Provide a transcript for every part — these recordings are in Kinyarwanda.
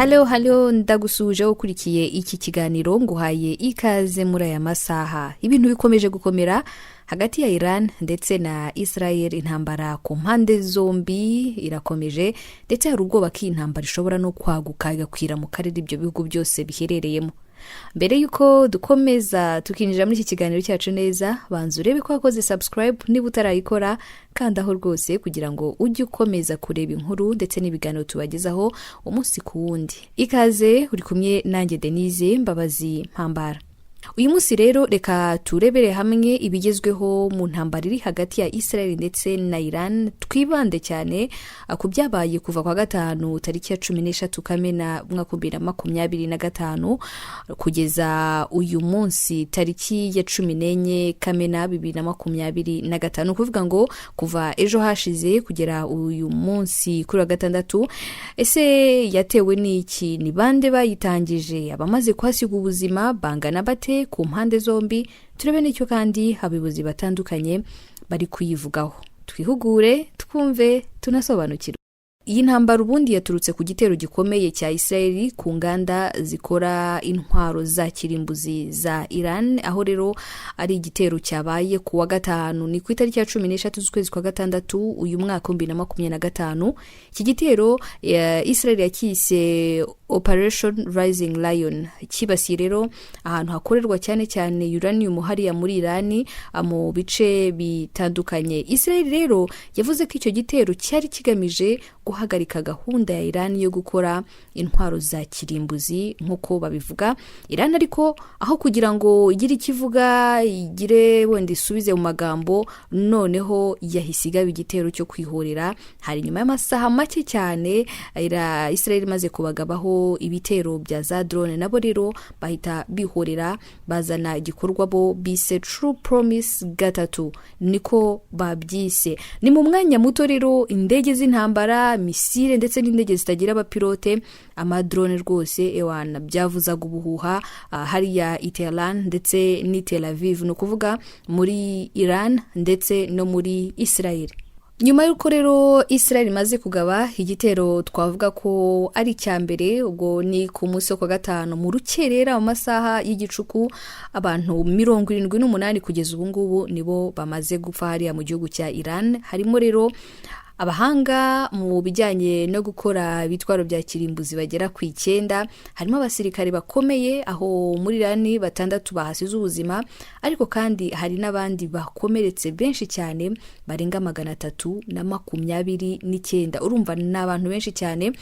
Halo ndagusuje ukurikiye iki kiganiro nguhaye ikaze muri aya masaha. Ibintu bikomeje gukomera hagati ya Iran ndetse na Israel, intambara ku mpande zombi irakomeje ndetse hari ubwoba ko intambara ishobora no kwaguka igakwira mu karere ibyo bihugu byose biherereyemo. Mbere yuko dukomeza tukinjira muri iki kiganiro cyacu neza, banza urebe ko wakoze subscribe niba utarayikora, kandi aho rwose kugira ngo ujye ukomeza kureba inkuru ndetse n'ibiganiro tubagezaho umunsi ku wundi. Ikaze, uri kumwe nanjye Denise Mbabazi Mpambara. Uyu munsi rero reka turebere hamwe ibigezweho mu ntambara iri hagati ya Israel ndetse na Iran. Twibande cyane ku byabaye kuva kwa gatanu tariki ya 13 Kamena mwaka 2025 kugeza uyu munsi tariki ya 14 Kamena 2025, kuvuga ngo kuva ejo hashize kugera uyu munsi kuri wa gatandatu. Ese yatewe n'iki? Ni bande bayitangije? Abamaze kuhasiga ubuzima bangana bate ku mpande zombi? Turebe n'icyo kandi abayobozi batandukanye bari kuyivugaho. Twihugure, twumve, tunasobanukirwe. Iyi ntambara ubundi yaturutse ku gitero gikomeye cya Israel ku nganda zikora intwaro za kirimbuzi za Iran, aho rero ari igitero cyabaye ku wa gatanu, ni ku itariki ya 13 z'ukwezi kwa gatandatu uyu mwaka 2025. Iki gitero Israel yakise Operation Rising Lion, kibasiye rero ahantu hakorerwa cyane cyane uranium hariya muri Iran mu bice bitandukanye. Israel rero yavuze ko icyo gitero cyari kigamije guhagarika gahunda ya Iran yo gukora intwaro za kirimbuzi nk'uko babivuga. Iran ariko aho kugira ngo igire ikivuga, igire wenda isubize mu magambo, noneho yahisiga igitero cyo kwihorera. Hari nyuma y'amasaha make cyane Israel imaze kubagabaho ibitero bya za drone, nabo rero bahita bihorera, bazana igikorwa bo bise True Promise gatatu, niko babyise. Ni mu mwanya muto rero indege z'intambara, misile ndetse n'indege zitagira abapilote, amadrone rwose ewana byavuzaga ubuhuha hariya i Tehran ndetse ni Tel Aviv, no kuvuga muri Iran ndetse no muri Israel. Nyuma y'uko rero Israel imaze kugaba igitero twavuga ko ari cyambere, ubwo ni ku munsi wa gatanu mu rukerera mu masaha y'igicuku, abantu 78 kugeza ubu ngubu nibo bamaze gupfa hariya mu gihugu cya Iran. Harimo rero abahanga mu bijyanye no gukora ibitwaro bya kirimbuzi bagera ku 9, harimo abasirikare bakomeye aho muri Iran 6 bahasize ubuzima, ariko kandi hari n'abandi bakomeretse benshi cyane barenga 329. Urumva ni abantu benshi cyane.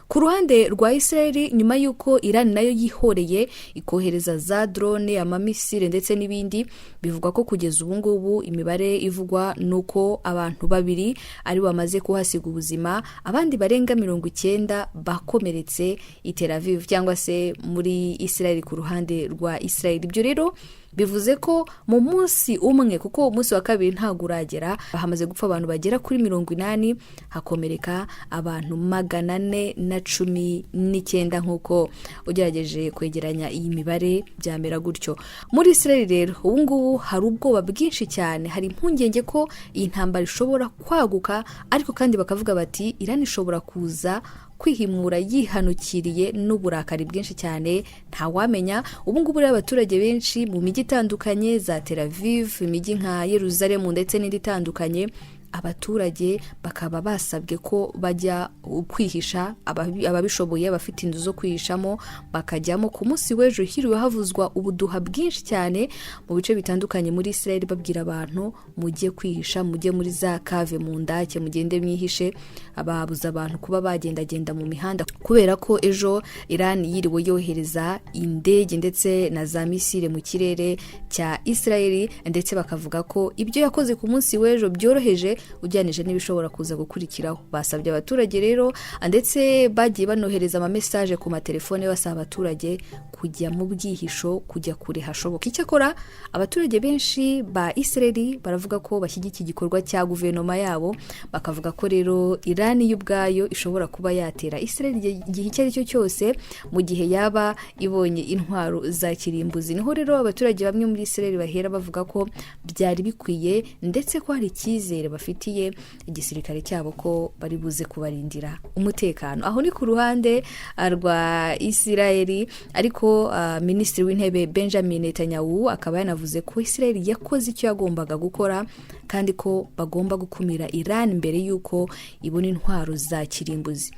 Ku ruhande rwa Israel, nyuma y'uko Iran nayo yihoreye ikohereza za drone, amamisire ndetse n'ibindi, bivugwa ko kugeza ubu ngubu imibare ivugwa nuko abantu 2 ari bamaze kuhasiga ubuzima, abandi barenga 90 bakomeretse i Tel Aviv cyangwa se muri Israel ku ruhande rwa Israel. Ibyo rero bivuze ko mu munsi umwe, kuko umunsi wa kabiri ntago uragera, hamaze gupfa abantu bagera kuri 80, hakomereka abantu 419 nk'uko ugerageje kwegeranya iyi mibare byamera gutyo. Muri Israel rero ubu ngubu hari ubwoba bwinshi cyane, hari impungenge ko iyi ntambara ishobora kwaguka, ariko kandi bakavuga bati Iran ishobora kuza kwihimura yihanukiriye n'uburakari bwinshi cyane, ntawamenya. Ubu ngubu rero abaturage benshi mu mijyi itandukanye za Tel Aviv, imijyi nka Yerusalemu ndetse n'indi itandukanye, abaturage bakaba basabwe ko bajya kwihisha, ababishoboye abafite inzu zo kwihishamo bakajyamo. Ku munsi w'ejo hiriwe havuzwa ubuduha bwinshi cyane mu bice bitandukanye muri Israel, babwira abantu mujye kwihisha, mujye muri za cave mu ndake, mugende mwihishe. Ababuza abantu kuba bagendagenda mu mihanda kubera ko ejo Iran yiriwe yohereza indege ndetse na za misile mu kirere cya Israel, ndetse bakavuga ko ibyo yakoze ku munsi w'ejo byoroheje ujyanije n'ibishobora kuza gukurikiraho. Basabye abaturage rero, ndetse bagiye banohereza ama message ku matelefone basaba abaturage kujya mu bwihisho, kujya kure hashoboka. Icyakora abaturage benshi ba Israel baravuga ko bashyigikiye igikorwa cya guverinoma yabo, bakavuga ko rero Iran y'ubwayo ishobora kuba yatera Israel igihe icyo ari cyo cyose mu gihe yaba ibonye intwaro za kirimbuzi. Niho rero abaturage bamwe muri Israel bahera bavuga ko byari bikwiye, ndetse ko hari icyizere bafite bafitiye igisirikare cyabo ko bari buze kubarindira umutekano. Aho ni ku ruhande rwa Isirayeli, ariko minisitiri w'intebe Benjamin Netanyahu akaba yanavuze ko Isirayeli yakoze icyo yagombaga gukora kandi ko bagomba gukumira Iran mbere yuko ibona intwaro za kirimbuzi.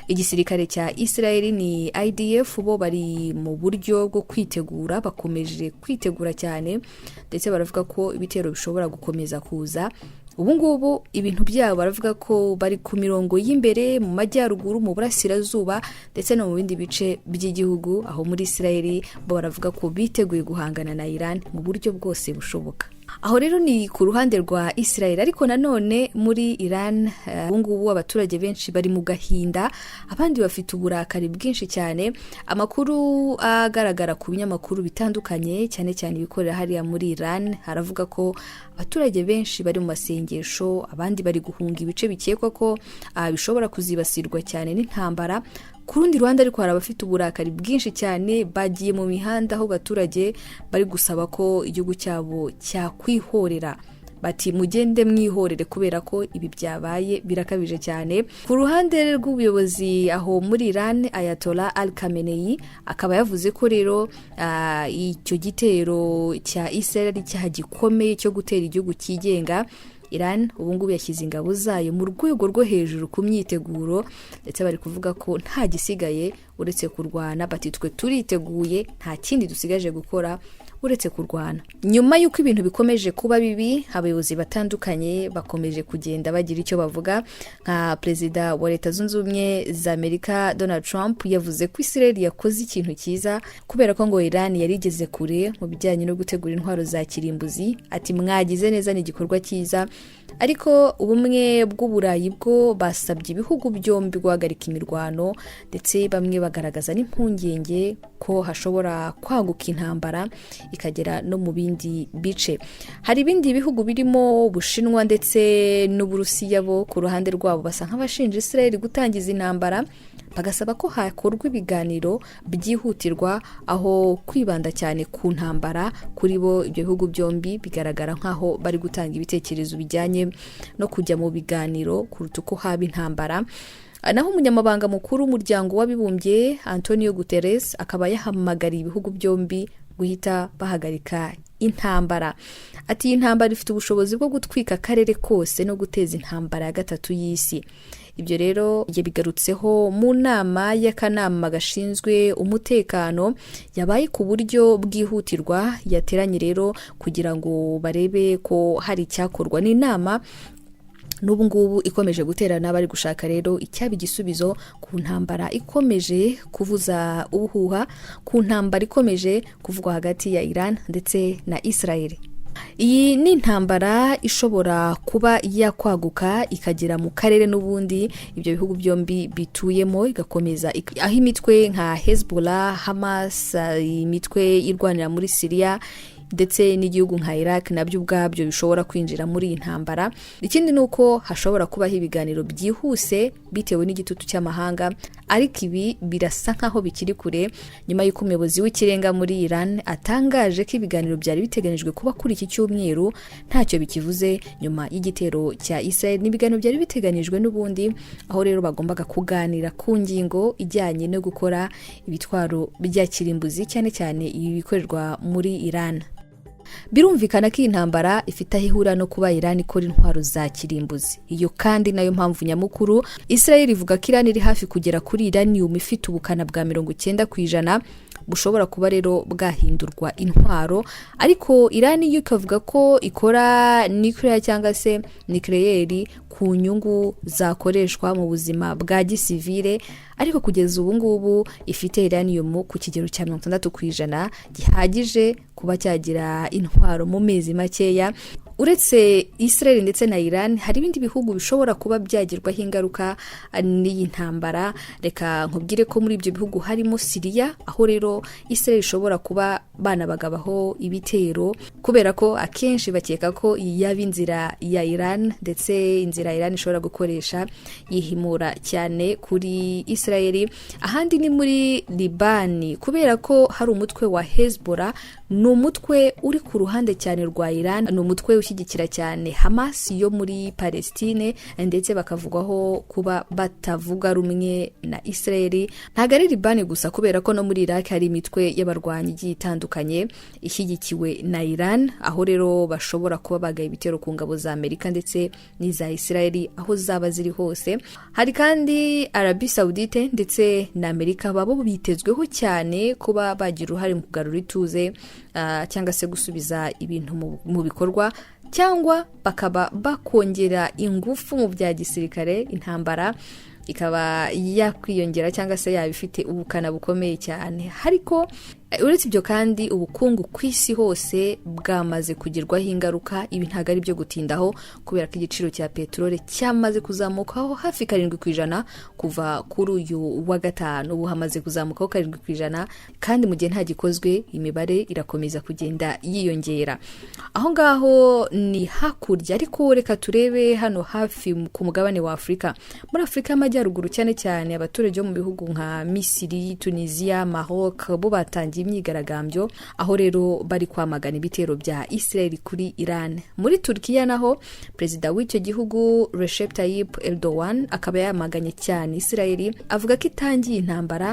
Igisirikare cya Isirayeli ni IDF bo bari mu buryo bwo kwitegura, bakomeje kwitegura cyane ndetse baravuga ko ibitero bishobora gukomeza kuza. Ubu ngubu ibintu byabo baravuga ko bari ku mirongo y'imbere mu majyaruguru, mu burasirazuba ndetse no mu bindi bice by'igihugu. Aho muri Isirayeli bo baravuga ko biteguye guhangana na Iran mu buryo bwose bushoboka. Aho rero ni ku ruhande rwa Isirayeli, ariko nanone muri Iran ubu ngubu abaturage benshi bari mu gahinda, abandi bafite uburakari bwinshi cyane. Amakuru agaragara ku binyamakuru bitandukanye cyane cyane ibikorera hariya muri Iran haravuga ko abaturage benshi bari mu masengesho, abandi bari guhunga ibice bikekwa ko bishobora kuzibasirwa cyane n'intambara. Ku rundi ruhande ariko hari abafite uburakari bwinshi cyane, bagiye mu mihanda aho abaturage bari gusaba ko igihugu cyabo cyakwihorera. Bati mugende mwihorere kubera ko ibi byabaye birakabije cyane. Ku ruhande rw'ubuyobozi aho muri Iran, Ayatollah Ali Khamenei akaba yavuze ko rero icyo gitero cya Israel cyaha gikomeye cyo gutera igihugu cyigenga. Iran ubu ngubu yashyize ingabo zayo mu rwego rwo hejuru ku myiteguro, ndetse bari kuvuga ko nta gisigaye uretse kurwana. Bati twe turiteguye, nta kindi dusigaje gukora uretse kurwana. Nyuma y'uko ibintu bikomeje kuba bibi, abayobozi batandukanye bakomeje kugenda bagira icyo bavuga. Nka perezida wa Leta Zunze Ubumwe za Amerika Donald Trump yavuze ko Israel yakoze ikintu cyiza kubera ko ngo Iran yari igeze kure mu bijyanye no gutegura intwaro za kirimbuzi. Ati mwagize neza, ni igikorwa cyiza. Ariko ubumwe bw'Uburayi bwo basabye ibihugu byombi guhagarika imirwano, ndetse bamwe bagaragaza n'impungenge ko hashobora kwaguka intambara ikagera no mu bindi bice. Hari ibindi bihugu birimo Ubushinwa ndetse n'Uburusiya bo ku ruhande rwabo basa nk'abashinja Israel gutangiza intambara, bagasaba ko hakorwa ibiganiro byihutirwa aho kwibanda cyane ku ntambara. Kuri bo ibyo bihugu byombi bigaragara nk'aho bari gutanga ibitekerezo bijyanye no kujya mu biganiro kuruta uko haba intambara. Naho umunyamabanga mukuru w'umuryango w'abibumbye Antonio Guterres akaba yahamagariye ibihugu byombi guhita bahagarika intambara. Ati iyi ntambara ifite ubushobozi bwo gutwika akarere kose no guteza intambara ya gatatu y'isi. Ibyo rero yabigarutseho mu nama y'akanama gashinzwe umutekano yabaye ku buryo bwihutirwa. Yateranye rero kugira ngo barebe ko hari icyakorwa. Ni inama n'ubu ngubu ikomeje guterana, bari gushaka rero icyaba igisubizo ku ntambara ikomeje kuvuza ubuhuha, ku ntambara ikomeje kuvugwa hagati ya Iran ndetse na Israel. Iyi ni intambara ishobora kuba yakwaguka ikagera mu karere n'ubundi ibyo bihugu byombi bituyemo, igakomeza aho imitwe nka Hezbollah, Hamas, imitwe irwanira muri Syria ndetse n'igihugu nka Iraq nabyo ubwabyo bishobora kwinjira muri iyi ntambara. Ikindi nuko hashobora kubaho ibiganiro byihuse bitewe n'igitutu cy'amahanga, ariko ibi birasa nkaho bikiri kure nyuma y'uko umuyobozi w'ikirenga muri Iran atangaje ko ibiganiro byari biteganijwe kuba kuri iki cyumweru ntacyo bikivuze nyuma y'igitero cya Israel. N'ibiganiro byari biteganijwe n'ubundi, aho rero bagombaga kuganira ku ngingo ijyanye no gukora ibitwaro bya kirimbuzi, cyane cyane ibi bikorerwa muri Iran. Birumvikana ko intambara ifite aho ihura no kuba Iran ikora intwaro za kirimbuzi. Iyo kandi nayo mpamvu nyamukuru Israel ivuga ko Iran iri hafi kugera kuri uranium ifite ubukana bwa 90% bushobora kuba rero bwahindurwa intwaro. Ariko Iran yo ikavuga ko ikora nuclear cyangwa se nucleaire ku nyungu zakoreshwa mu buzima bwa gisivile, ariko kugeza ubu ngubu ifite uranium ku kigero cya 60% gihagije kuba cyagira intwaro mu mezi makeya. Uretse Israel ndetse na Iran, hari ibindi bihugu bishobora kuba byagirwaho ingaruka n'iyi ntambara. Reka nkubwire ko muri ibyo bihugu harimo Syria, aho rero Israel ishobora kuba banabagabaho ibitero kubera ko akenshi bakeka ko yaba inzira ya Iran, ndetse inzira Iran ishobora gukoresha yihimura cyane kuri Israel. Ahandi ni muri Libani kubera ko hari umutwe wa Hezbollah ni umutwe uri ku ruhande cyane rwa Iran, ni umutwe ushyigikira cyane Hamas yo muri Palestine, ndetse bakavugwaho kuba batavuga rumwe na Israel. Ntabwo ari Liban gusa, kubera ko no muri Iraq hari imitwe y'abarwanyi igiye itandukanye ishyigikiwe na Iran, aho rero bashobora kuba bagaye ibitero ku ngabo za Amerika ndetse n'iza Israel aho zaba ziri hose. Hari kandi Arabie Saoudite ndetse na Amerika, babo bitezweho cyane kuba bagira uruhare mu kugarura ituze cyangwa se gusubiza ibintu mu bikorwa, cyangwa bakaba bakongera ingufu mu bya gisirikare, intambara ikaba yakwiyongera cyangwa se yaba ifite ubukana bukomeye cyane. Ariko uretse ibyo kandi ubukungu ku isi hose bwamaze kugirwaho ingaruka. Ibi ntabwo ari byo gutindaho, kubera ko igiciro cya peteroli cyamaze kuzamukaho hafi 7% kuva kuri uyu wa gatanu. Ubu hamaze kuzamukaho 7%, kandi mu gihe nta gikozwe imibare irakomeza kugenda yiyongera. Aho ngaho ni hakurya, ariko reka turebe hano hafi ku mugabane wa Afurika. Muri Afurika y'Amajyaruguru cyane cyane abaturage bo mu bihugu nka Misiri, Tunisia, Maroc bo batangiye imyigaragambyo, aho rero bari kwamagana ibitero bya Israel kuri Iran. Muri Turkiya naho perezida w'icyo gihugu Recep Tayyip Erdogan akaba yamaganye cyane Israel, avuga ko itangiye intambara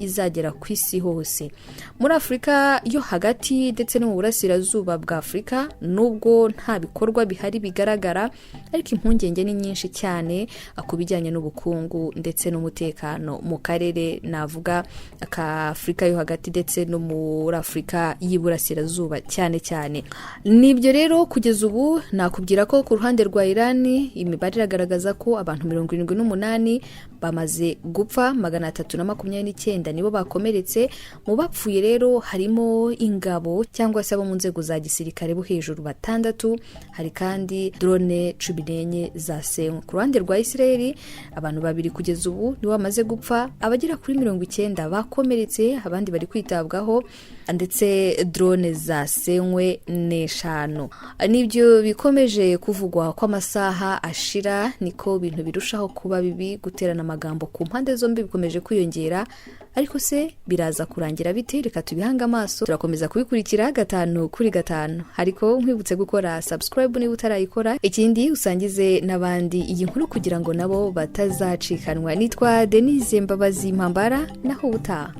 izagera ku isi hose. Muri Afurika yo hagati ndetse no mu burasirazuba bwa Afurika, nubwo nta bikorwa bihari bigaragara, ariko impungenge ni nyinshi cyane ku bijyanye n'ubukungu ndetse n'umutekano mu karere, navuga ka Afurika yo hagati ndetse no muri Afurika y'iburasirazuba cyane cyane. Nibyo rero kugeza ubu nakubwira ko ku ruhande rwa Iran imibare iragaragaza ko abantu 78 bamaze gupfa, 329 nibo bakomeretse. Mu bapfuye rero harimo ingabo cyangwa se abo mu nzego za gisirikare bo hejuru 6. Hari kandi drone 14 zasenywe. Ku ruhande rwa Israel abantu 2 kugeza ubu nibo bamaze gupfa, abagera kuri 90 bakomeretse, abandi bari kwitabwaho, ndetse drone zasenywe 5. Nibyo bikomeje kuvugwa ko amasaha ashira niko ibintu birushaho kuba bibi, guterana amagambo ku mpande zombi bikomeje kwiyongera. Ariko se biraza kurangira bite? Reka tubihanga amaso, turakomeza kubikurikira 5 kuri 5. Ariko nkwibutse gukora subscribe niba utarayikora, ikindi usangize n'abandi iyi nkuru kugira ngo nabo batazacikanwa. Nitwa Denise Mbabazi Mpambara, naho ubutaha.